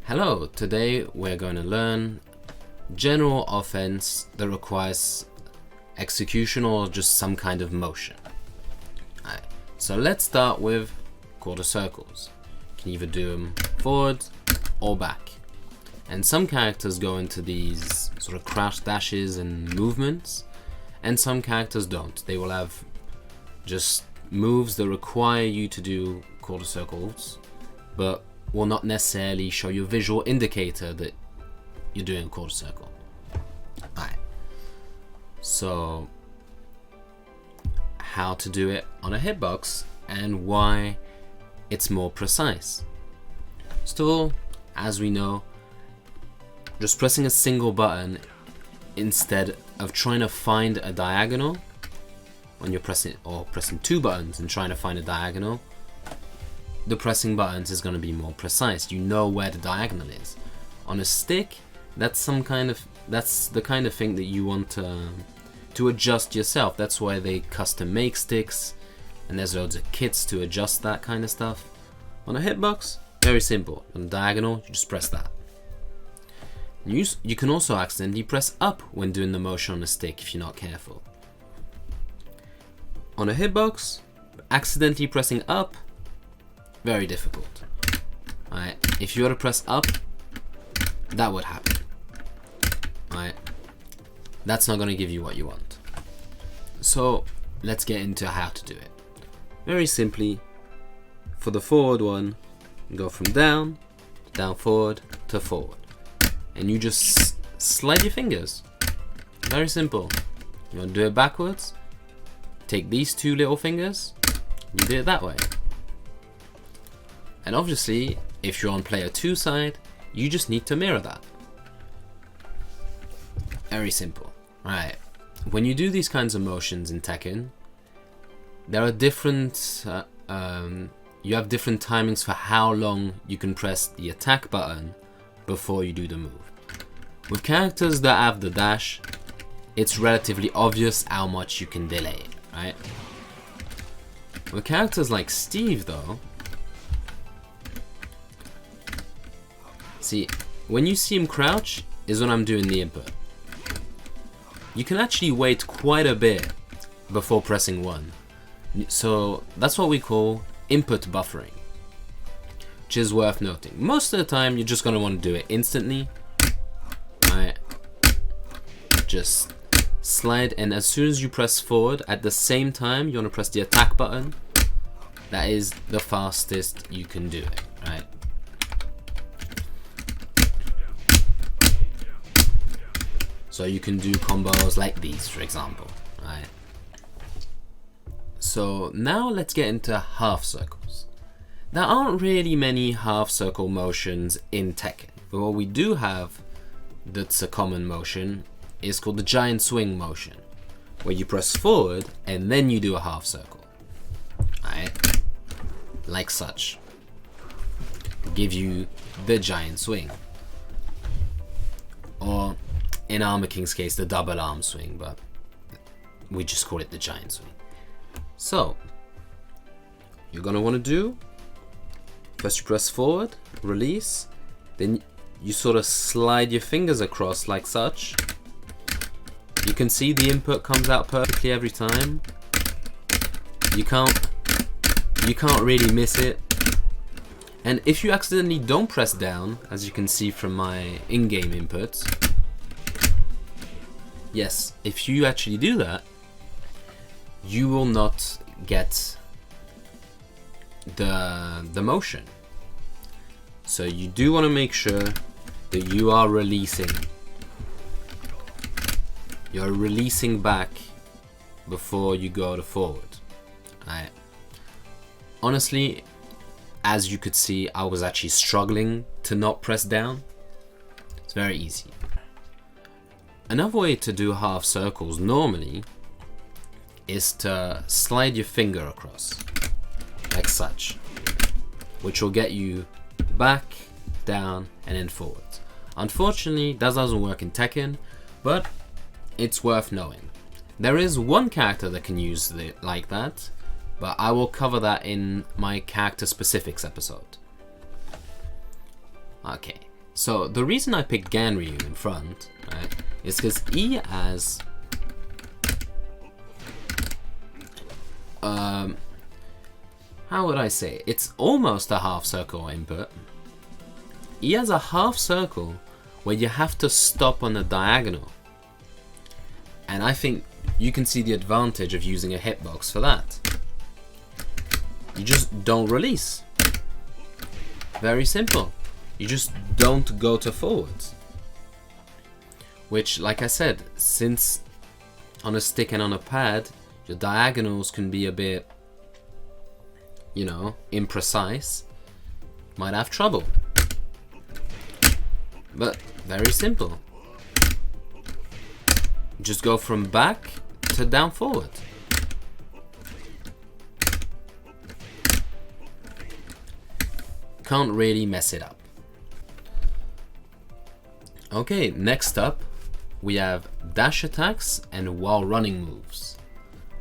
Hello, today we're going to learn general offense that requires execution or just some kind of motion. Alright, so let's start with quarter circles. You can either do them forward or back. And some characters go into these sort of crouch dashes and movements, and some characters don't. They will have just moves that require you to do quarter circles, but will not necessarily show you a visual indicator that you're doing a quarter circle. Alright, so how to do it on a hitbox and why it's more precise. First of all, as we know, just pressing a single button instead of trying to find a diagonal when you're pressing two buttons and trying to find a diagonal, the pressing buttons is going to be more precise. You know where the diagonal is. On a stick, that's the kind of thing that you want to adjust yourself. That's why they custom make sticks, and there's loads of kits to adjust that kind of stuff. On a hitbox, very simple. On a diagonal, you just press that. You can also accidentally press up when doing the motion on a stick if you're not careful. On a hitbox, accidentally pressing up, very difficult. Alright, if you were to press up, that would happen. Alright, that's not going to give you what you want. So let's get into how to do it. Very simply, for the forward one, go from down, forward to forward. And you just slide your fingers. Very simple. You want to do it backwards? Take these two little fingers, you do it that way. And obviously, if you're on player 2 side, you just need to mirror that. Very simple. Alright, when you do these kinds of motions in Tekken, there are different, you have different timings for how long you can press the attack button before you do the move. With characters that have the dash, it's relatively obvious how much you can delay it, right? With characters like Steve though, see, when you see him crouch is when I'm doing the input. You can actually wait quite a bit before pressing 1. So that's what we call input buffering, which is worth noting. Most of the time you're just going to want to do it instantly. Alright, just slide, and as soon as you press forward at the same time you want to press the attack button. That is the fastest you can do it, right? So you can do combos like these, for example, right? So now let's get into half circles. There aren't really many half circle motions in Tekken, but what we do have that's a common motion is called the giant swing motion, where you press forward and then you do a half circle, right? Like such. Give you the giant swing. Or in Armor King's case, the double arm swing, but we just call it the giant swing. So, you're gonna want to do, first you press forward, release, then you sort of slide your fingers across like such. You can see the input comes out perfectly every time. You can't really miss it. And if you accidentally don't press down, as you can see from my in-game inputs, yes, if you actually do that, you will not get the motion. So you do want to make sure that you are releasing. You're releasing back before you go to forward. Right. Honestly, as you could see, I was actually struggling to not press down. It's very easy. Another way to do half circles normally is to slide your finger across, like such, which will get you back, down, and then forward. Unfortunately, that doesn't work in Tekken, but it's worth knowing. There is one character that can use it like that, but I will cover that in my character specifics episode. Okay, So the reason I picked Ganryu in front, right, is because he has how would I say? It's almost a half circle input. He has a half circle where you have to stop on the diagonal. And I think you can see the advantage of using a hitbox for that. You just don't release. Very simple. You just don't go to forwards. Which, like I said, since on a stick and on a pad, your diagonals can be a bit, you know, imprecise, might have trouble. But very simple. Just go from back to down forward. Can't really mess it up. Okay, next up we have dash attacks and while running moves.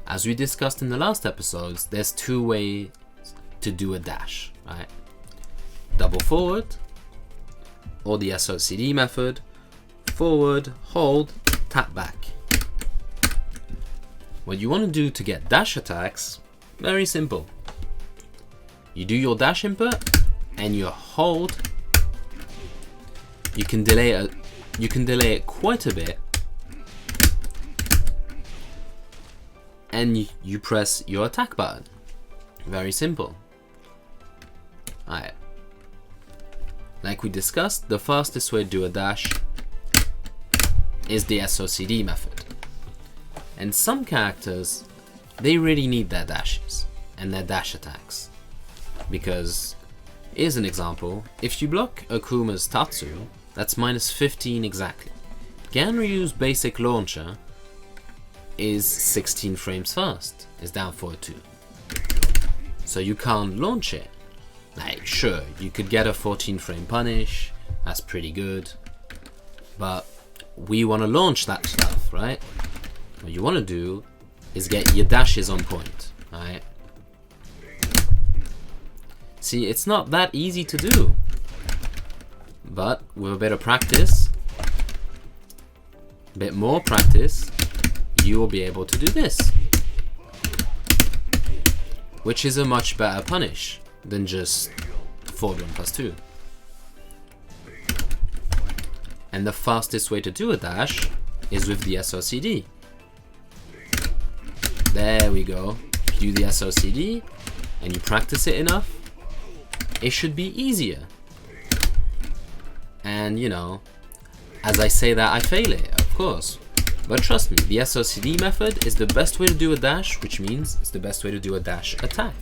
As we discussed in the last episodes, there's two ways to do a dash, right? Double forward, or the SOCD method, forward, hold, tap back. What you want to do to get dash attacks, very simple. You do your dash input and you hold. You can delay it quite a bit, and you press your attack button. Very simple. Alright. Like we discussed, the fastest way to do a dash is the SOCD method. And some characters, they really need their dashes and their dash attacks. Because, here's an example, if you block Akuma's Tatsu, that's minus 15 exactly. Ganryu's basic launcher is 16 frames fast, is down forward 2. So you can't launch it. Like, sure, you could get a 14 frame punish, that's pretty good. But we want to launch that stuff, right? What you want to do is get your dashes on point, right? See, it's not that easy to do. But with a bit of practice, a bit more practice, you will be able to do this. Which is a much better punish than just forward 1+2. And the fastest way to do a dash is with the SOCD. There we go. If you do the SOCD and you practice it enough, it should be easier. And you know, as I say that, I fail it, of course. But trust me, the SOCD method is the best way to do a dash, which means it's the best way to do a dash attack.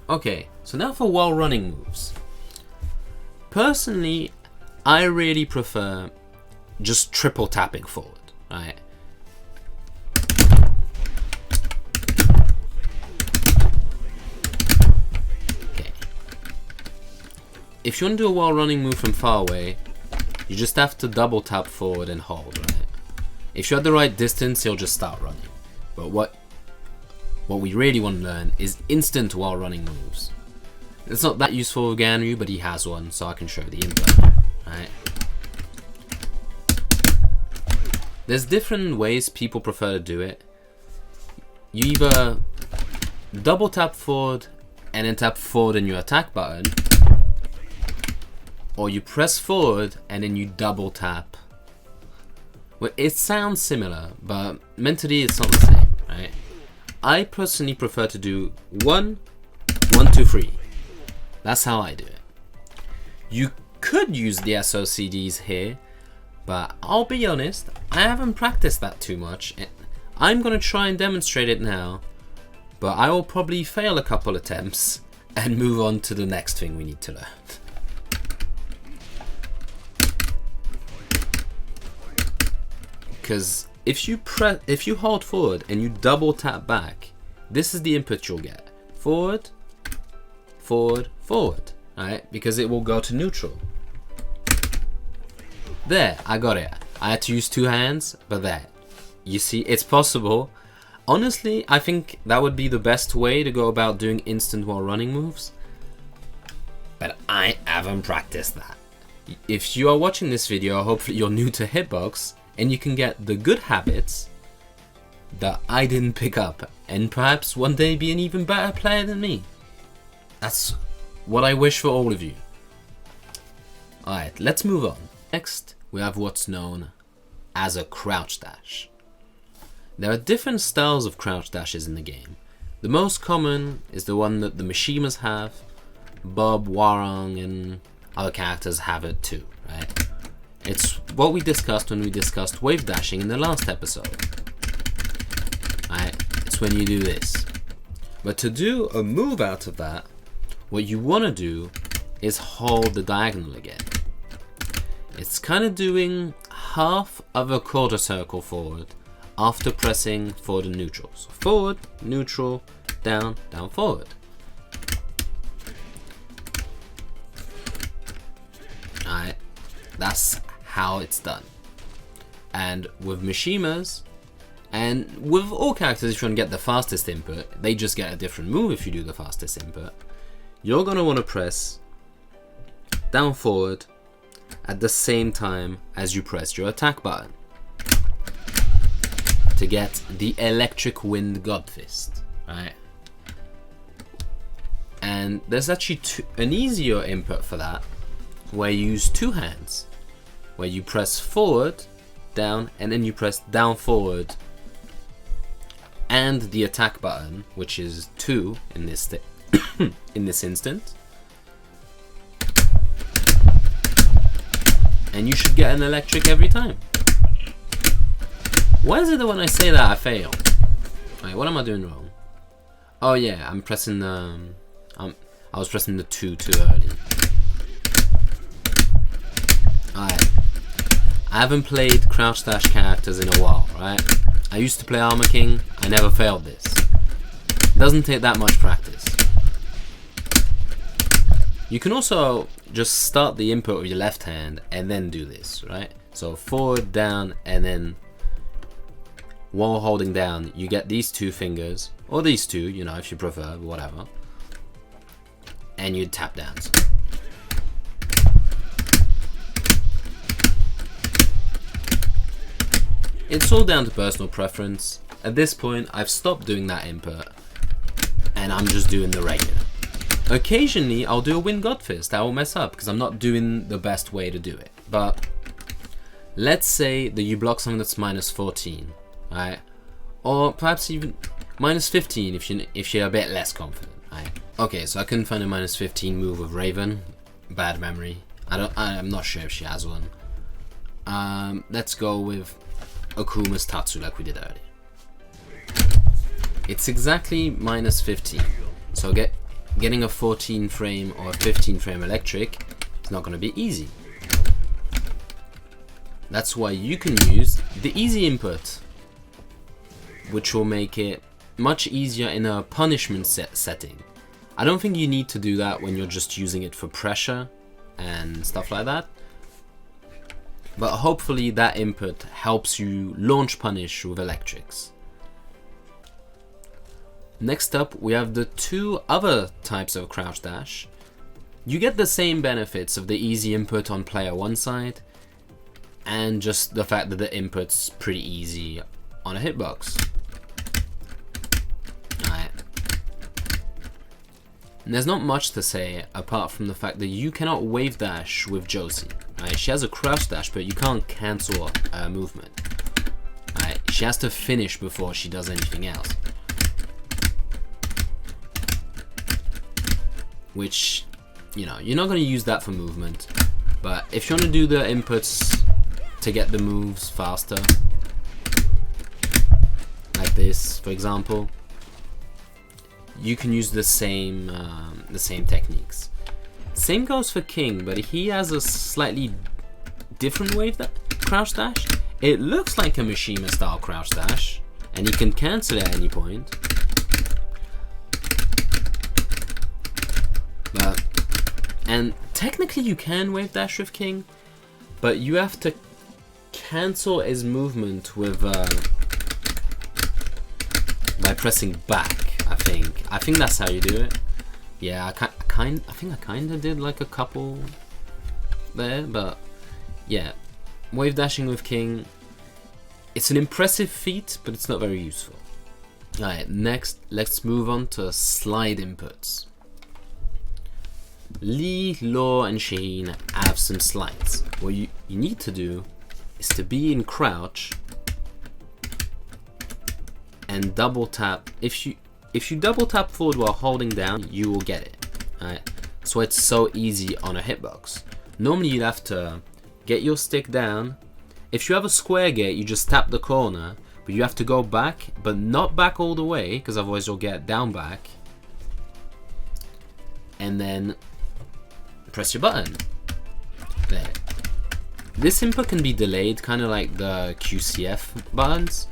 Okay, so now for while running moves. Personally, I really prefer just triple tapping forward, right? If you want to do a while running move from far away, you just have to double tap forward and hold, right? If you're at the right distance, you'll just start running. But what we really want to learn is instant while running moves. It's not that useful with Ganryu, but he has one, so I can show the input, right? There's different ways people prefer to do it. You either double tap forward and then tap forward in your attack button, or you press forward and then you double tap. Well, it sounds similar, but mentally it's not the same, right? I personally prefer to do 1, 1, 2, 3. That's how I do it. You could use the SOCDs here, but I'll be honest, I haven't practiced that too much. I'm gonna try and demonstrate it now, but I will probably fail a couple attempts and move on to the next thing we need to learn. Because if you hold forward and you double tap back, this is the input you'll get. Forward, forward, forward. Alright? Because it will go to neutral. There, I got it. I had to use 2 hands, but there. You see, it's possible. Honestly, I think that would be the best way to go about doing instant while running moves. But I haven't practiced that. If you are watching this video, hopefully you're new to Hitbox and you can get the good habits that I didn't pick up and perhaps one day be an even better player than me. That's what I wish for all of you. Alright, let's move on. Next, we have what's known as a crouch dash. There are different styles of crouch dashes in the game. The most common is the one that the Mishimas have. Bob, Warong, and other characters have it too, right? It's what we discussed when we discussed wave dashing in the last episode. Right? It's when you do this. But to do a move out of that, what you want to do is hold the diagonal again. It's kind of doing half of a quarter circle forward after pressing forward and neutral. So forward, neutral, down, down, forward. Alright, that's how it's done. And with Mishimas, and with all characters, if you want to get the fastest input, they just get a different move if you do the fastest input. You're going to want to press down forward at the same time as you press your attack button to get the electric wind god fist, right? And there's actually an easier input for that where you use two hands, where you press forward, down, and then you press down forward and the attack button, which is 2 in this in this instance, and you should get an electric every time. Why is it that when I say that I fail? Wait, what am I doing wrong? Oh yeah, I'm pressing the I was pressing the 2 too early. Alright, I haven't played crouch dash characters in a while, right? I used to play Armor King, I never failed this. It doesn't take that much practice. You can also just start the input with your left hand and then do this, right? So forward, down, and then while holding down, you get these two fingers, or these two, you know, if you prefer, whatever, and you tap down. It's all down to personal preference. At this point, I've stopped doing that input, and I'm just doing the regular. Occasionally, I'll do a wind god fist. I will mess up because I'm not doing the best way to do it. But let's say that you block something that's minus 14, right? Or perhaps even minus 15 if you're a bit less confident, right? Okay, so I couldn't find a minus 15 move with Raven. Bad memory. I'm not sure if she has one. Let's go with Akuma's Tatsu like we did earlier. It's exactly minus 15. So getting a 14 frame or a 15 frame electric is not going to be easy. That's why you can use the easy input, which will make it much easier in a punishment setting. I don't think you need to do that when you're just using it for pressure and stuff like that. But hopefully that input helps you launch punish with electrics. Next up, we have the two other types of crouch dash. You get the same benefits of the easy input on player 1 side, and just the fact that the input's pretty easy on a hitbox. Alright. And there's not much to say apart from the fact that you cannot wave dash with Josie. Right? She has a crouch dash, but you can't cancel her movement. Right? She has to finish before she does anything else. Which, you know, you're not going to use that for movement. But if you want to do the inputs to get the moves faster, like this, for example, you can use the same techniques. Same goes for King, but he has a slightly different wave crouch dash. It looks like a Mishima style crouch dash, and you can cancel it at any point. And technically you can wave dash with King, but you have to cancel his movement with by pressing back. I think that's how you do it. Yeah, I think I kind of did like a couple there, but yeah, wave dashing with King, it's an impressive feat, but it's not very useful. Alright, next let's move on to slide inputs. Lee, Law and Shaheen have some slides. What you need to do is to be in crouch and double tap. If you double tap forward while holding down, you will get it. Alright, that's why it's so easy on a hitbox. Normally you'd have to get your stick down. If you have a square gate, you just tap the corner, but you have to go back, but not back all the way, because otherwise you'll get down back. And then press your button. There. This input can be delayed, kind of like the QCF buttons,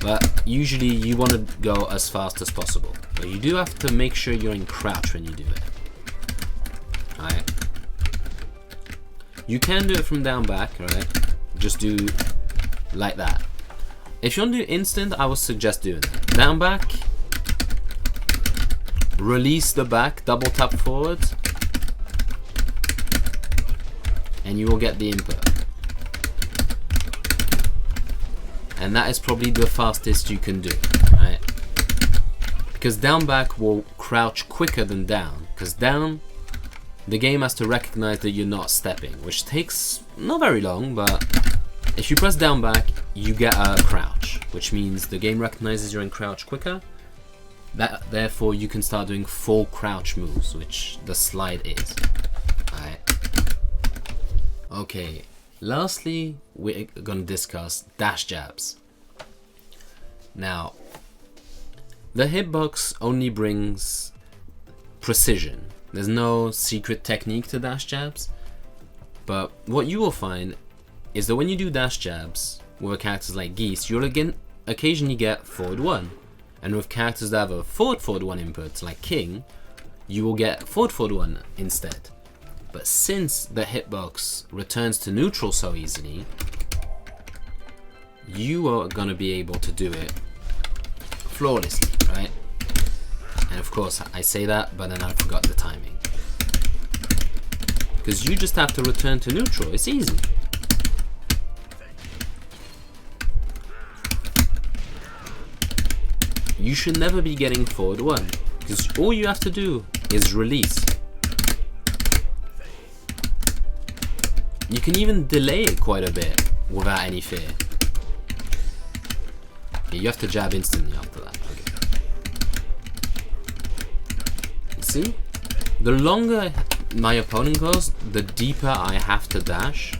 but usually you want to go as fast as possible. But you do have to make sure you're in crouch when you do it. Alright. You can do it from down back, right? Just do like that. If you want to do instant, I would suggest doing that. Down back, release the back, double tap forward, and you will get the input. And that is probably the fastest you can do, right? Because down back will crouch quicker than down. Because down, the game has to recognize that you're not stepping, which takes not very long, but if you press down back, you get a crouch, which means the game recognizes you're in crouch quicker. Therefore, you can start doing full crouch moves, which the slide is. Alright. Okay, lastly, we're gonna discuss dash jabs. Now, the hitbox only brings precision. There's no secret technique to dash jabs, but what you will find is that when you do dash jabs with characters like Geese, you'll again occasionally get forward 1, and with characters that have a forward 1 input like King, you will get forward 1 instead. But since the hitbox returns to neutral so easily, you are gonna be able to do it flawlessly, right? And of course I say that, but then I forgot the timing. Because you just have to return to neutral, it's easy. You should never be getting forward 1, because all you have to do is release. You can even delay it quite a bit without any fear. Okay, you have to jab instantly after that. Okay. See? The longer my opponent goes, the deeper I have to dash.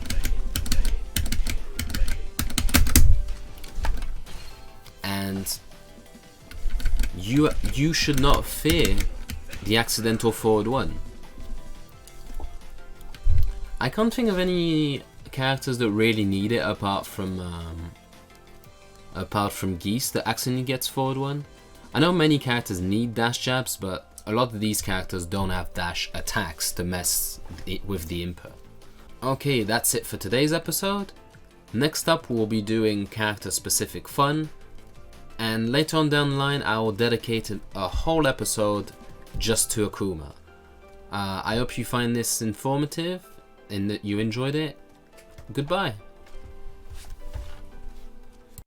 And you should not fear the accidental forward 1. I can't think of any characters that really need it apart from Geese that accidentally gets forward 1. I know many characters need dash jabs, but a lot of these characters don't have dash attacks to mess with the input. Okay, that's it for today's episode. Next up we'll be doing character specific fun, and later on down the line I will dedicate a whole episode just to Akouma. I hope you find this informative and that you enjoyed it. Goodbye.